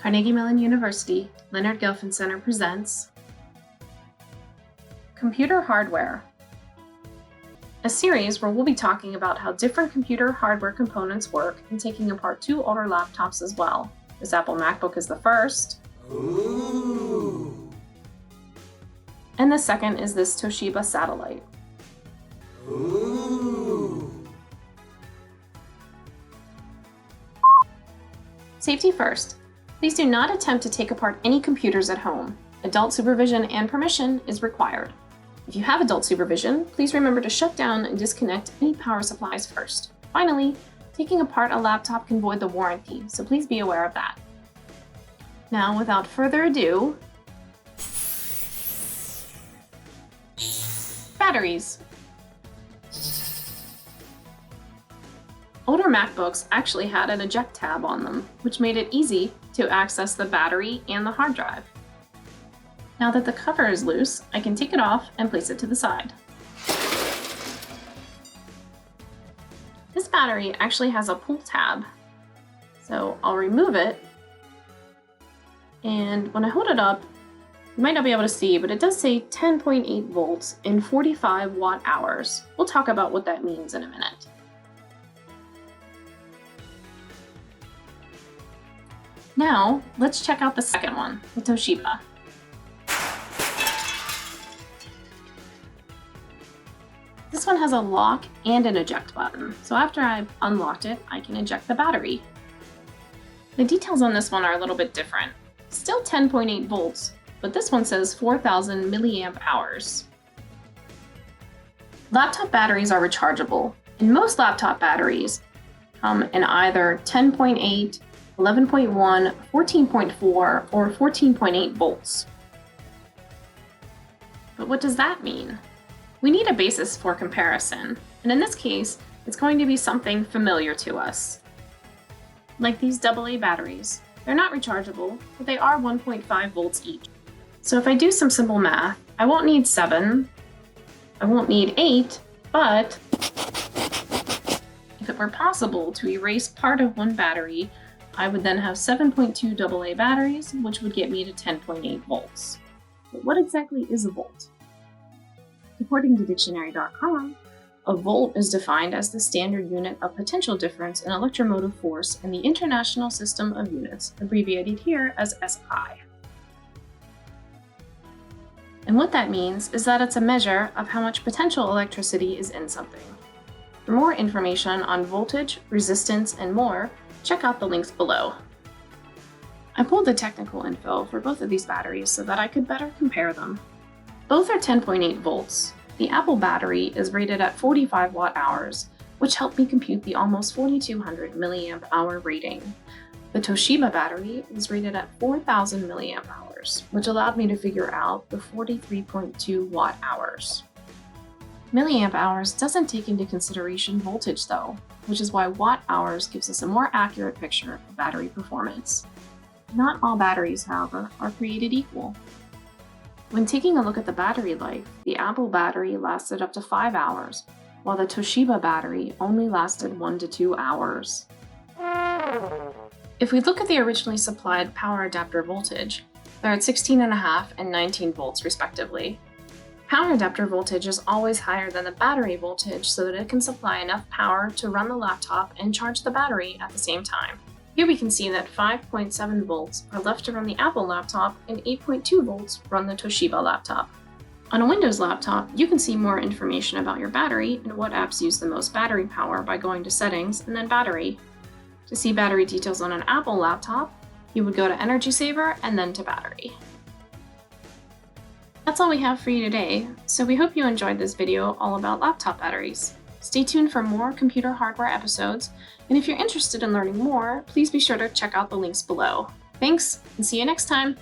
Carnegie Mellon University, Leonard Gelfand Center presents Computer Hardware, a series where we'll be talking about how different computer hardware components work and taking apart two older laptops as well. This Apple MacBook is the first. Ooh. And the second is this Toshiba satellite. Ooh. Safety first. Please do not attempt to take apart any computers at home. Adult supervision and permission is required. If you have adult supervision, please remember to shut down and disconnect any power supplies first. Finally, taking apart a laptop can void the warranty, so please be aware of that. Now, without further ado, batteries. Older MacBooks actually had an eject tab on them, which made it easy to access the battery and the hard drive. Now that the cover is loose, I can take it off and place it to the side. This battery actually has a pull tab, so I'll remove it. And when I hold it up, you might not be able to see, but it does say 10.8 volts and 45 watt hours. We'll talk about what that means in a minute. Now, let's check out the second one, the Toshiba. This one has a lock and an eject button, so after I've unlocked it, I can eject the battery. The details on this one are a little bit different. Still 10.8 volts, but this one says 4,000 milliamp hours. Laptop batteries are rechargeable, and most laptop batteries come in either 10.8, 11.1, 14.4, or 14.8 volts. But what does that mean? We need a basis for comparison, and in this case, it's going to be something familiar to us. Like these AA batteries. They're not rechargeable, but they are 1.5 volts each. So if I do some simple math, I won't need 7, I won't need 8, but if it were possible to erase part of one battery, I would then have 7.2 AA batteries, which would get me to 10.8 volts. But what exactly is a volt? According to dictionary.com, a volt is defined as the standard unit of potential difference in electromotive force in the International System of Units, abbreviated here as SI. And what that means is that it's a measure of how much potential electricity is in something. For more information on voltage, resistance, and more, check out the links below. I pulled the technical info for both of these batteries so that I could better compare them. Both are 10.8 volts. The Apple battery is rated at 45 watt hours, which helped me compute the almost 4,200 milliamp hour rating. The Toshiba battery is rated at 4,000 milliamp hours, which allowed me to figure out the 43.2 watt hours. Milliamp hours doesn't take into consideration voltage though, which is why watt hours gives us a more accurate picture of battery performance. Not all batteries, however, are created equal. When taking a look at the battery life, the Apple battery lasted up to 5 hours, while the Toshiba battery only lasted 1 to 2 hours. If we look at the originally supplied power adapter voltage, they're at 16.5 and 19 volts respectively. Power adapter voltage is always higher than the battery voltage so that it can supply enough power to run the laptop and charge the battery at the same time. Here we can see that 5.7 volts are left to run the Apple laptop and 8.2 volts run the Toshiba laptop. On a Windows laptop, you can see more information about your battery and what apps use the most battery power by going to Settings and then Battery. To see battery details on an Apple laptop, you would go to Energy Saver and then to Battery. That's all we have for you today, so we hope you enjoyed this video all about laptop batteries. Stay tuned for more computer hardware episodes, and if you're interested in learning more, please be sure to check out the links below. Thanks, and see you next time!